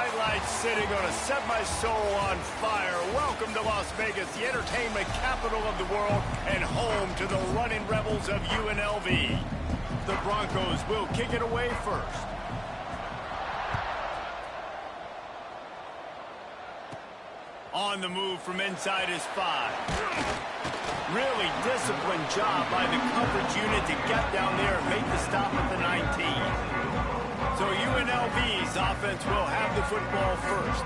bright lights city gonna set my soul on fire. Welcome to Las Vegas, the entertainment capital of the world and home to the running rebels of UNLV. The Broncos will kick it away first. On the move from inside his 5. Really disciplined job by the coverage unit to get down there and make the stop at the 19. So UNLV's offense will have the football first.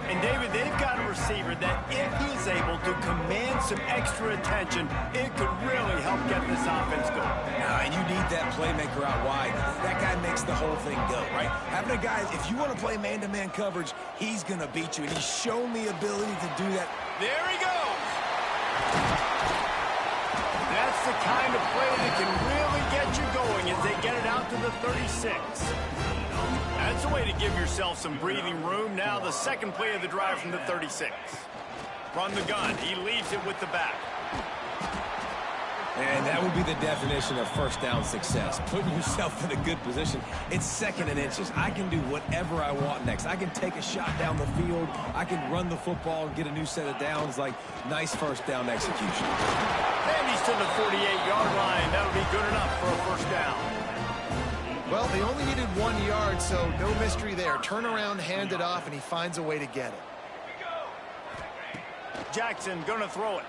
And David, they've got a receiver that if he is able to command some extra attention, it could really help get this offense going. And you need that playmaker out wide. That guy makes the whole thing go, right? Having a guy, if you want to play man-to-man coverage, he's going to beat you. And he's shown the ability to do that. There he goes. That's the kind of play that can really get you going as they get it out to the 36. That's a way to give yourself some breathing room. Now the second play of the drive from the 36. From the gun, he leaves it with the back. And that would be the definition of first down success. Putting yourself in a good position. It's second and inches. I can do whatever I want next. I can take a shot down the field. I can run the football and get a new set of downs. Like, nice first down execution. And he's to the 48-yard line. That'll be good enough for a first down. Well, they only needed 1 yard, so no mystery there. Turn around, hand it off, and he finds a way to get it. Jackson gonna throw it.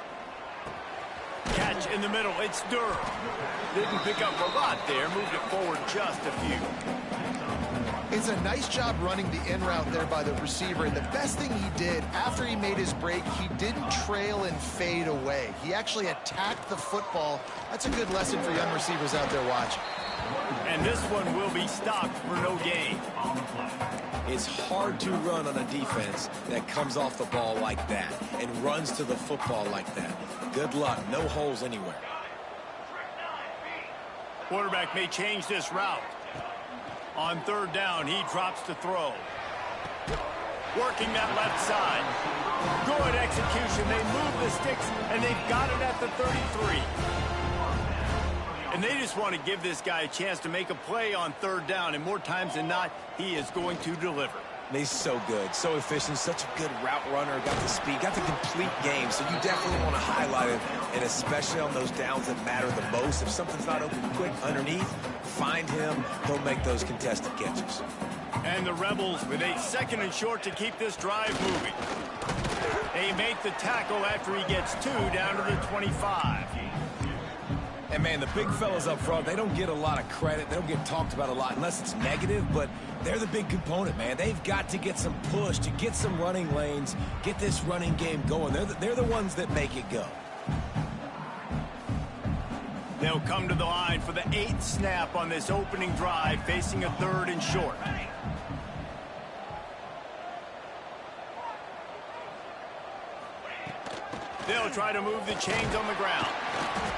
Catch in the middle. It's Durham. Didn't pick up a lot there. Moved it forward just a few. It's a nice job running the in route there by the receiver. And the best thing he did after he made his break, he didn't trail and fade away. He actually attacked the football. That's a good lesson for young receivers out there watching. And this one will be stopped for no gain. It's hard to run on a defense that comes off the ball like that and runs to the football like that. Good luck. No holes anywhere. Quarterback may change this route. On third down, he drops to throw. Working that left side. Good execution. They move the sticks, and they've got it at the 33. And they just want to give this guy a chance to make a play on third down, and more times than not, he is going to deliver. And he's so good, so efficient, such a good route runner, got the speed, got the complete game, so you definitely want to highlight it, and especially on those downs that matter the most. If something's not open quick underneath, find him, he'll make those contested catches. And the Rebels with a second and short to keep this drive moving. They make the tackle after he gets 2 down to the 25. And, man, the big fellas up front, they don't get a lot of credit. They don't get talked about a lot unless it's negative, but they're the big component, man. They've got to get some push, to get some running lanes, get this running game going. They're the ones that make it go. They'll come to the line for the 8th snap on this opening drive, facing a 3rd and short. They'll try to move the chains on the ground.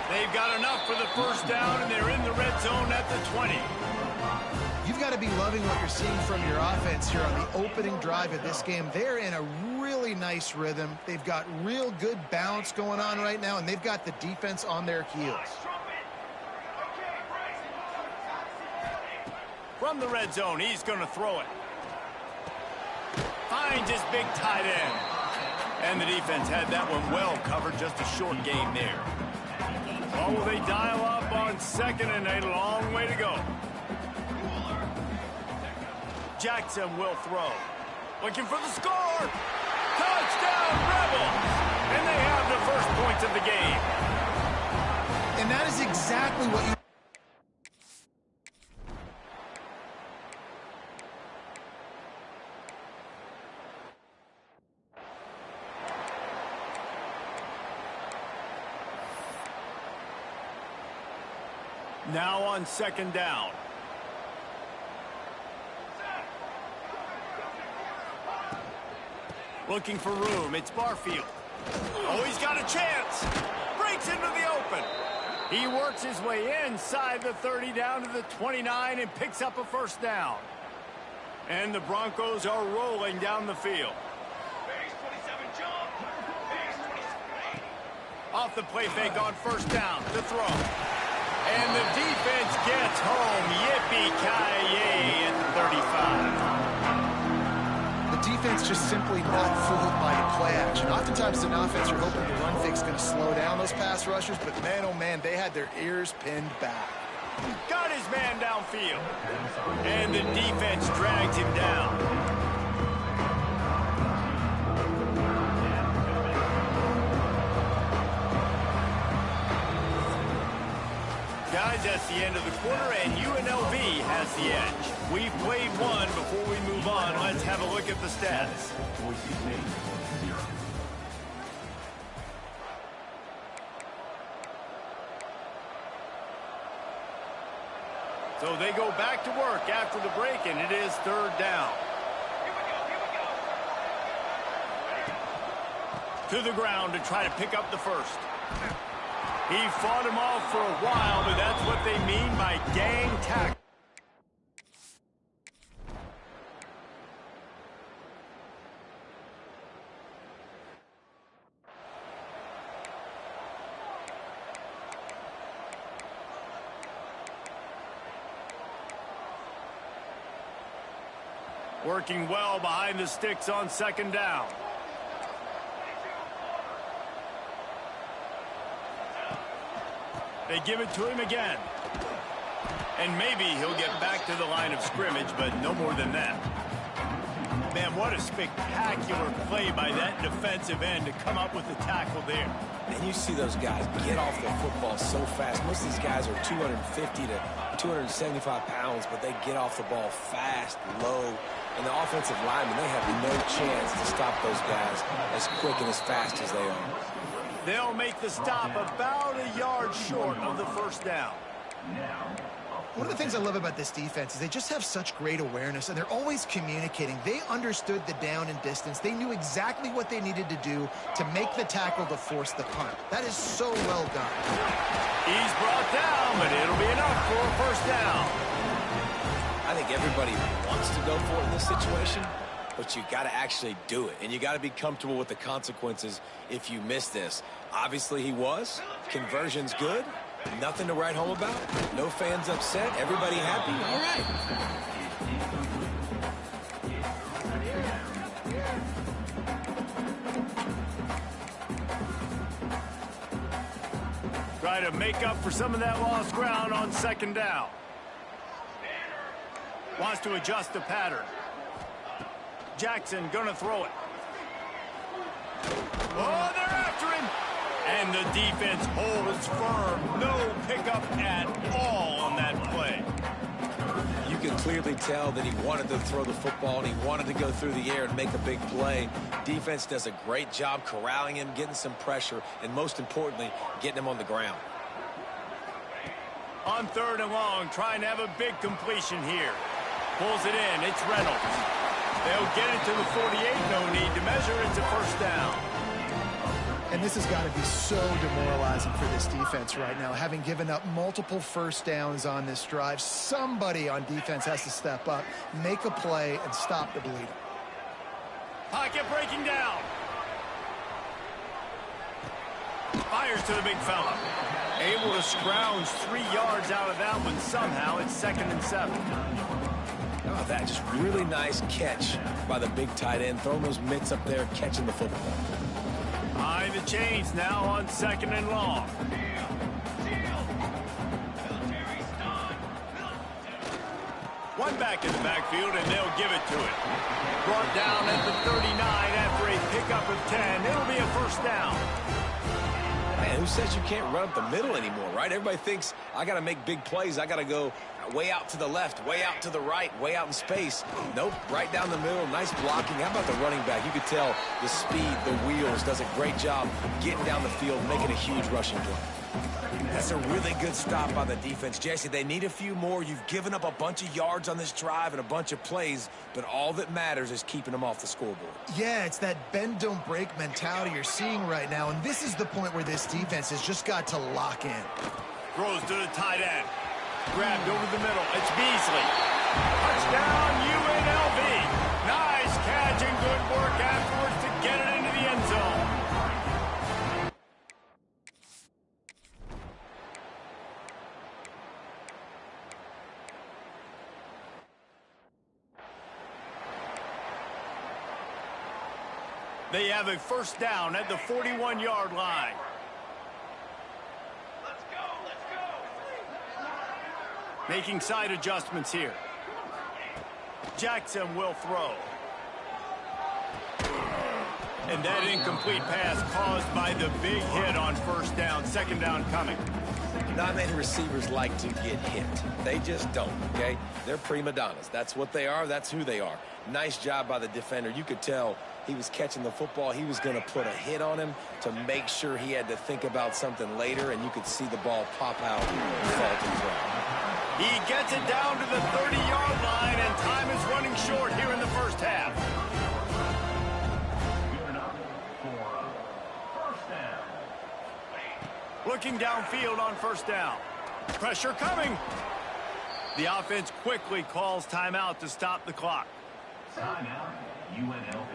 They've got enough for the first down, and they're in the red zone at the 20. You've got to be loving what you're seeing from your offense here on the opening drive of this game. They're in a really nice rhythm. They've got real good bounce going on right now, and they've got the defense on their heels. From the red zone, he's going to throw it. Finds his big tight end. And the defense had that one well covered, just a short game there. Oh, will they dial up on second and a long way to go. Jackson will throw. Looking for the score. Touchdown, Rebels! And they have the first points of the game. And that is exactly what you... Now on second down. Looking for room. It's Barfield. Oh, he's got a chance. Breaks into the open. He works his way inside the 30 down to the 29 and picks up a first down. And the Broncos are rolling down the field. Off the play fake on first down to throw. And the defense gets home. Yippee-ki-yay at the 35. The defense just simply not fooled by the play action. Oftentimes, an offense, you're hoping the run fake's going to slow down those pass rushers, but man, oh man, they had their ears pinned back. Got his man downfield. And the defense drags him down. Guys, that's the end of the quarter, and UNLV has the edge. We've played one. Before we move on, let's have a look at the stats. So they go back to work after the break, and it is third down. To the ground to try to pick up the first. He fought him off for a while, but that's what they mean by gang tackle. Working well behind the sticks on second down. They give it to him again. And maybe he'll get back to the line of scrimmage, but no more than that. Man, what a spectacular play by that defensive end to come up with the tackle there. And you see those guys get off the football so fast. Most of these guys are 250 to 275 pounds, but they get off the ball fast, low. And the offensive linemen, they have no chance to stop those guys as quick and as fast as they are. They'll make the stop about a yard short of the first down. One of the things I love about this defense is they just have such great awareness, and they're always communicating. They understood the down and distance. They knew exactly what they needed to do to make the tackle to force the punt. That is so well done. He's brought down, but it'll be enough for a first down. I think everybody wants to go for it in this situation, but you got to actually do it, and you got to be comfortable with the consequences if you miss this. Obviously, he was. Conversion's good. Nothing to write home about. No fans upset. Everybody happy. All right. Try to make up for some of that lost ground on second down. Wants to adjust the pattern. Jackson gonna throw it. Oh, they're after him. And the defense holds firm. No pickup at all on that play. You can clearly tell that he wanted to throw the football and he wanted to go through the air and make a big play. Defense does a great job corralling him, getting some pressure, and most importantly, getting him on the ground. On third and long, trying to have a big completion here. Pulls it in. It's Reynolds. They'll get it to the 48. No need to measure. It's a first down. And this has got to be so demoralizing for this defense right now. Having given up multiple first downs on this drive, somebody on defense has to step up, make a play, and stop the bleeding. Pocket breaking down. Fires to the big fella. Able to scrounge 3 yards out of that one somehow. It's 2nd and 7. Oh, that just really nice catch by the big tight end. Throwing those mitts up there, catching the football. Behind the chains now on 2nd and long. One back in the backfield, and they'll give it to it. Brought down at the 39 after a pickup of 10. It'll be a first down. Man, who says you can't run up the middle anymore, right? Everybody thinks I got to make big plays. I got to go way out to the left, way out to the right, way out in space. Nope, right down the middle. Nice blocking. How about the running back? You could tell the speed, the wheels, does a great job getting down the field, making a huge rushing play. That's a really good stop by the defense. Jesse, they need a few more. You've given up a bunch of yards on this drive and a bunch of plays, but all that matters is keeping them off the scoreboard. Yeah, it's that bend, don't break mentality you're seeing right now, and this is the point where this defense has just got to lock in. Throws to the tight end. Grabbed over the middle. It's Beasley. Touchdown, UNLV. Nice catch and good work afterwards to get it into the end zone. They have a first down at the 41-yard line. Making side adjustments here. Jackson will throw. And that incomplete pass caused by the big hit on first down. Second down coming. Not many receivers like to get hit. They just don't, okay? They're prima donnas. That's what they are. That's who they are. Nice job by the defender. You could tell he was catching the football. He was going to put a hit on him to make sure he had to think about something later, and you could see the ball pop out and fall to the ground. He gets it down to the 30-yard line, and time is running short here in the first half. Looking downfield on first down. Pressure coming. The offense quickly calls timeout to stop the clock. Timeout, UNLV.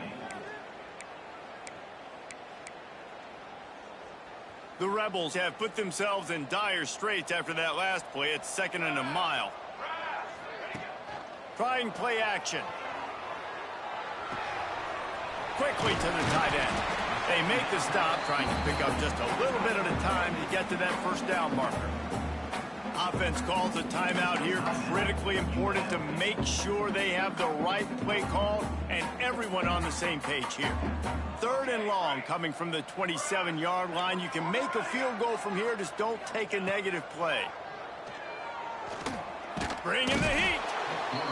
The Rebels have put themselves in dire straits after that last play. It's 2nd and a mile. Trying play action. Quickly to the tight end. They make the stop, trying to pick up just a little bit at a time to get to that first down marker. Offense calls a timeout here. Critically important to make sure they have the right play call and everyone on the same page here. 3rd and long coming from the 27-yard line. You can make a field goal from here. Just don't take a negative play. Bring in the heat.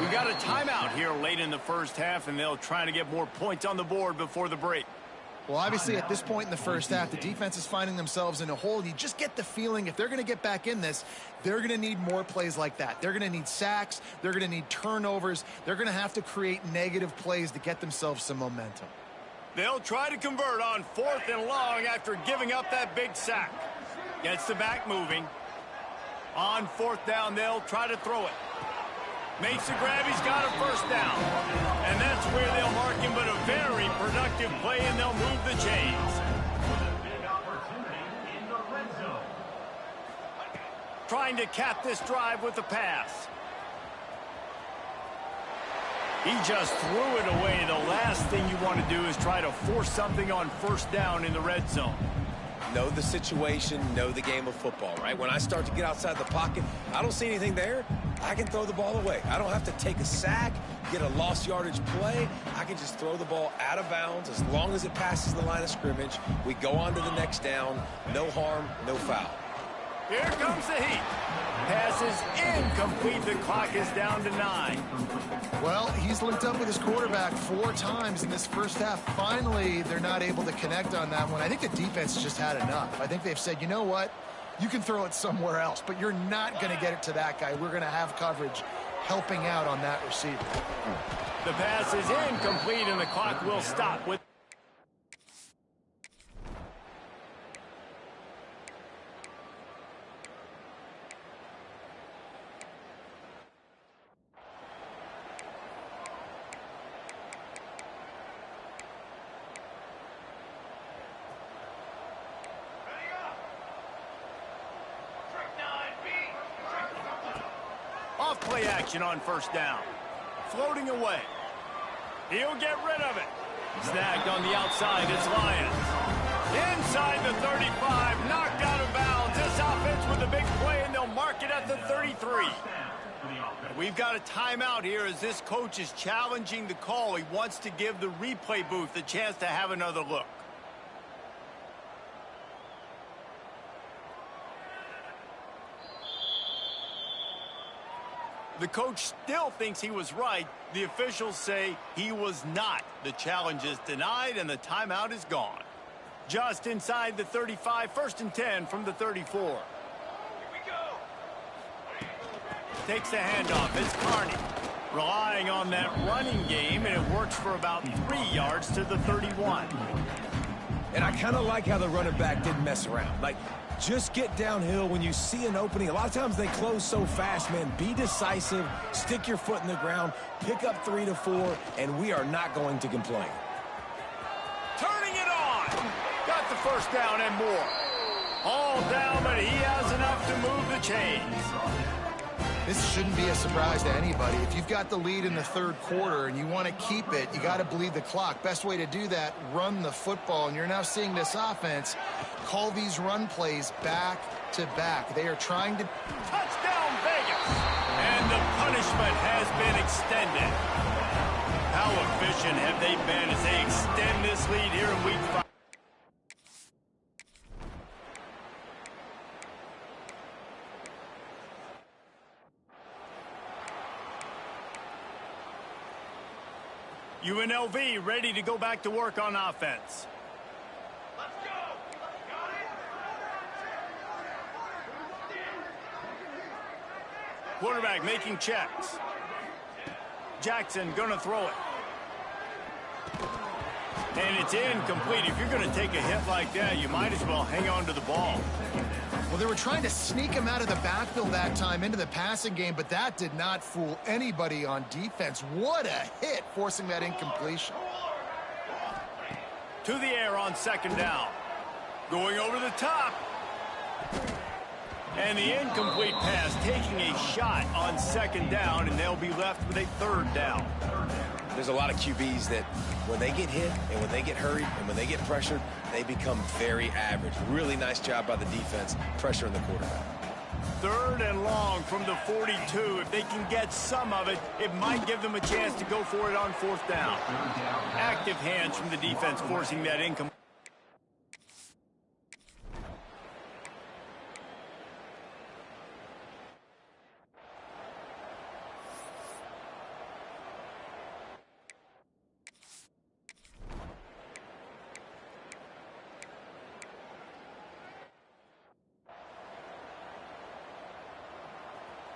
We got a timeout here late in the first half, and they'll try to get more points on the board before the break. Well, obviously, at this point in the first half, the defense is finding themselves in a hole. You just get the feeling if they're going to get back in this, they're going to need more plays like that. They're going to need sacks. They're going to need turnovers. They're going to have to create negative plays to get themselves some momentum. They'll try to convert on 4th and long after giving up that big sack. Gets the back moving. On 4th down, they'll try to throw it. Makes the grab, he's got a first down. And that's where they'll mark him, but a very productive play, and they'll move the chains. Big opportunity in the red zone. Trying to cap this drive with the pass. He just threw it away. The last thing you want to do is try to force something on first down in the red zone. Know the situation, know the game of football, right? When I start to get outside the pocket, I don't see anything there, I can throw the ball away. I don't have to take a sack, get a lost yardage play. I can just throw the ball out of bounds as long as it passes the line of scrimmage. We go on to the next down. No harm, no foul. Here comes the heat. Pass is incomplete. The clock is down to 9. Well, he's linked up with his quarterback 4 times in this first half. Finally, they're not able to connect on that one. I think the defense just had enough. I think they've said, you know what? You can throw it somewhere else, but you're not going to get it to that guy. We're going to have coverage helping out on that receiver. The pass is incomplete, and the clock will stop with. Off play action on first down. Floating away. He'll get rid of it. Snagged on the outside, it's Lions. Inside the 35, knocked out of bounds. This offense with a big play, and they'll mark it at the 33. We've got a timeout here as this coach is challenging the call. He wants to give the replay booth a chance to have another look. The coach still thinks he was right. The officials say he was not. The challenge is denied, and the timeout is gone. Just inside the 35, 1st and 10 from the 34. Here we go. Takes the handoff. It's Carney. Relying on that running game, and it works for about 3 yards to the 31. And I kind of like how the running back didn't mess around. Like, just get downhill when you see an opening. A lot of times they close so fast, man. Be decisive, stick your foot in the ground, pick up 3 to 4, and we are not going to complain. Turning it on. Got the first down and more. All down, but he has enough to move the chains. This shouldn't be a surprise to anybody. If you've got the lead in the third quarter and you want to keep it, you got to bleed the clock. Best way to do that, run the football. And you're now seeing this offense call these run plays back to back. They are trying to... Touchdown, Vegas! And the punishment has been extended. How efficient have they been as they extend this lead here in Week 5? UNLV ready to go back to work on offense. Let's go. Got it. Quarterback making checks. Jackson gonna throw it. And it's incomplete. If you're gonna take a hit like that, you might as well hang on to the ball. Well, they were trying to sneak him out of the backfield that time into the passing game, but that did not fool anybody on defense. What a hit, forcing that incompletion. To the air on second down. Going over the top. And the incomplete pass taking a shot on second down, and they'll be left with a third down. There's a lot of QBs that when they get hit and when they get hurried and when they get pressured, they become very average. Really nice job by the defense, pressuring the quarterback. Third and long from the 42. If they can get some of it, it might give them a chance to go for it on fourth down. Active hands from the defense forcing that incomplete.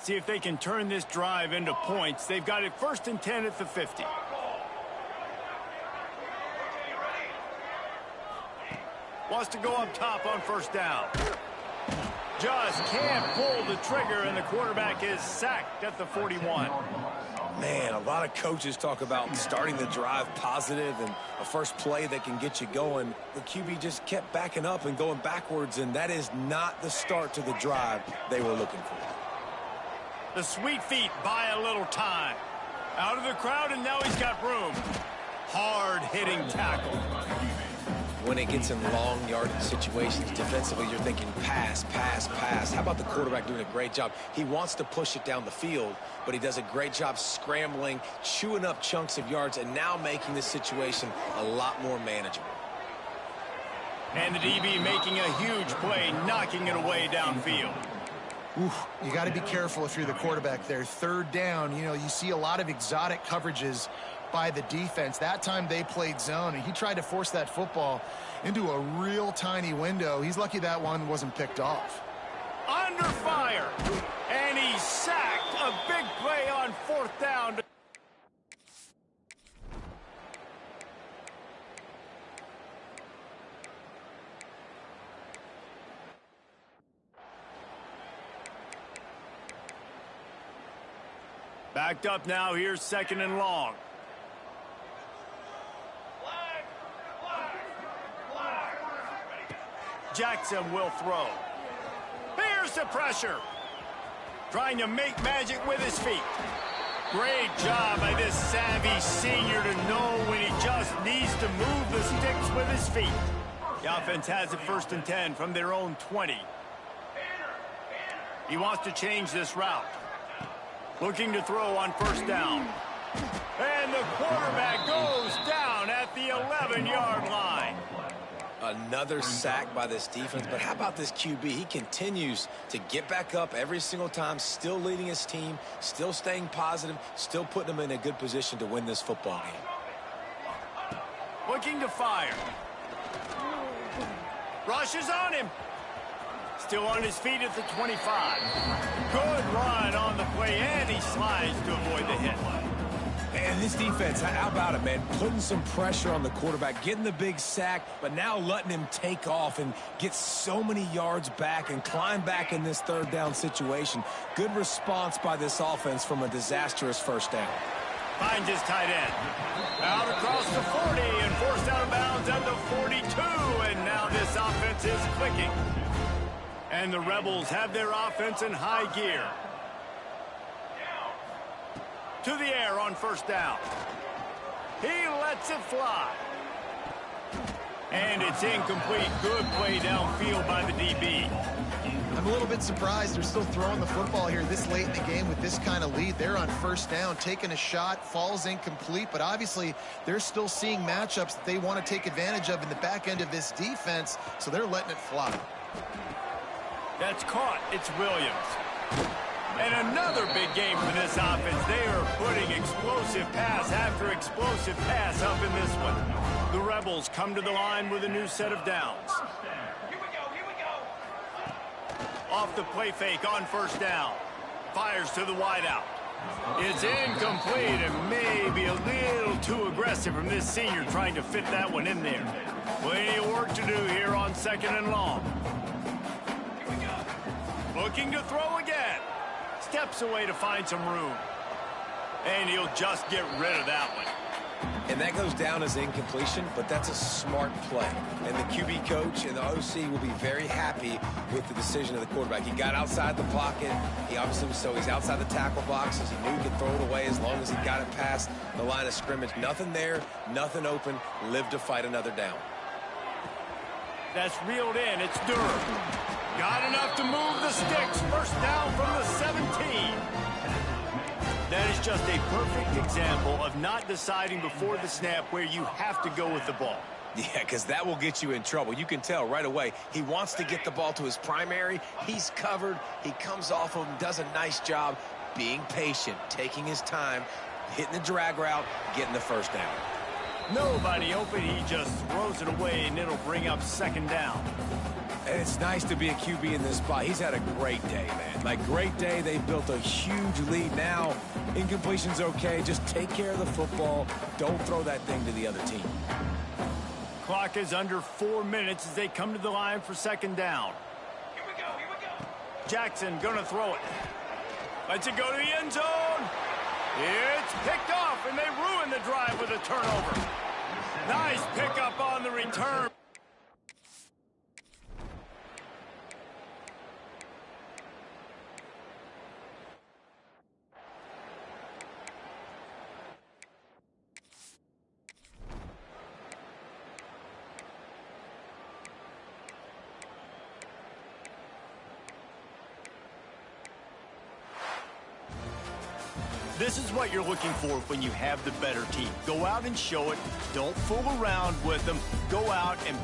See if they can turn this drive into points. They've got it 1st and 10 at the 50. Wants to go up top on first down. Just can't pull the trigger, and the quarterback is sacked at the 41. Man, a lot of coaches talk about starting the drive positive and a first play that can get you going. The QB just kept backing up and going backwards, and that is not the start to the drive they were looking for. The sweet feet buy a little time. Out of the crowd, and now he's got room. Hard-hitting tackle. When it gets in long yardage situations, defensively, you're thinking pass, pass, pass. How about the quarterback doing a great job? He wants to push it down the field, but he does a great job scrambling, chewing up chunks of yards, and now making this situation a lot more manageable. And the DB making a huge play, knocking it away downfield. Oof, you got to be careful if you're the quarterback there. Third down, you know, you see a lot of exotic coverages by the defense. That time they played zone, and he tried to force that football into a real tiny window. He's lucky that one wasn't picked off. Under fire, and he's sacked. A big play on fourth down. Backed up now, here's 2nd and long. Jackson will throw. Here's the pressure. Trying to make magic with his feet. Great job by this savvy senior to know when he just needs to move the sticks with his feet. The offense has it 1st and 10 from their own 20. He wants to change this route. Looking to throw on first down. And the quarterback goes down at the 11-yard line. Another sack by this defense, but how about this QB? He continues to get back up every single time, still leading his team, still staying positive, still putting them in a good position to win this football game. Looking to fire. Rushes on him. Still on his feet at the 25. Good run on the play, and he slides to avoid the hit. And this defense, how about it, man? Putting some pressure on the quarterback, getting the big sack, but now letting him take off and get so many yards back and climb back in this third down situation. Good response by this offense from a disastrous first down. Finds his tight end. Out across the 40 and forced out of bounds at the 42. And now this offense is clicking. And the Rebels have their offense in high gear. To the air on first down. He lets it fly. And it's incomplete. Good play downfield by the DB. I'm a little bit surprised they're still throwing the football here this late in the game with this kind of lead. They're on first down, taking a shot, falls incomplete, but obviously they're still seeing matchups that they want to take advantage of in the back end of this defense, so they're letting it fly. That's caught. It's Williams. And another big game for this offense. They are putting explosive pass after explosive pass up in this one. The Rebels come to the line with a new set of downs. Off the play fake on first down. Fires to the wideout. It's incomplete and maybe a little too aggressive from this senior trying to fit that one in there. Plenty of work to do here on second and long. Looking to throw again. Steps away to find some room. And he'll just get rid of that one. And that goes down as incompletion, but that's a smart play. And the QB coach and the OC will be very happy with the decision of the quarterback. He got outside the pocket. He obviously was he's outside the tackle boxes. He knew he could throw it away as long as he got it past the line of scrimmage. Nothing there, nothing open. Live to fight another down. That's reeled in. It's Durham. Got enough to move the sticks. First down from the 17. That is just a perfect example of not deciding before the snap where you have to go with the ball. Yeah, because that will get you in trouble. You can tell right away. He wants to get the ball to his primary. He's covered. He comes off of him, does a nice job being patient, taking his time, hitting the drag route, getting the first down. Nobody open. He just throws it away, and it'll bring up second down. And it's nice to be a QB in this spot. He's had a great day, man. Like, great day. They built a huge lead. Now, incompletion's okay. Just take care of the football. Don't throw that thing to the other team. Clock is under 4 minutes as they come to the line for second down. Here we go. Jackson gonna throw it. Lets it go to the end zone. It's picked off, and they ruin the drive with a turnover. Nice pickup on the return. This is what you're looking for when you have the better team. Go out and show it. Don't fool around with them. Go out and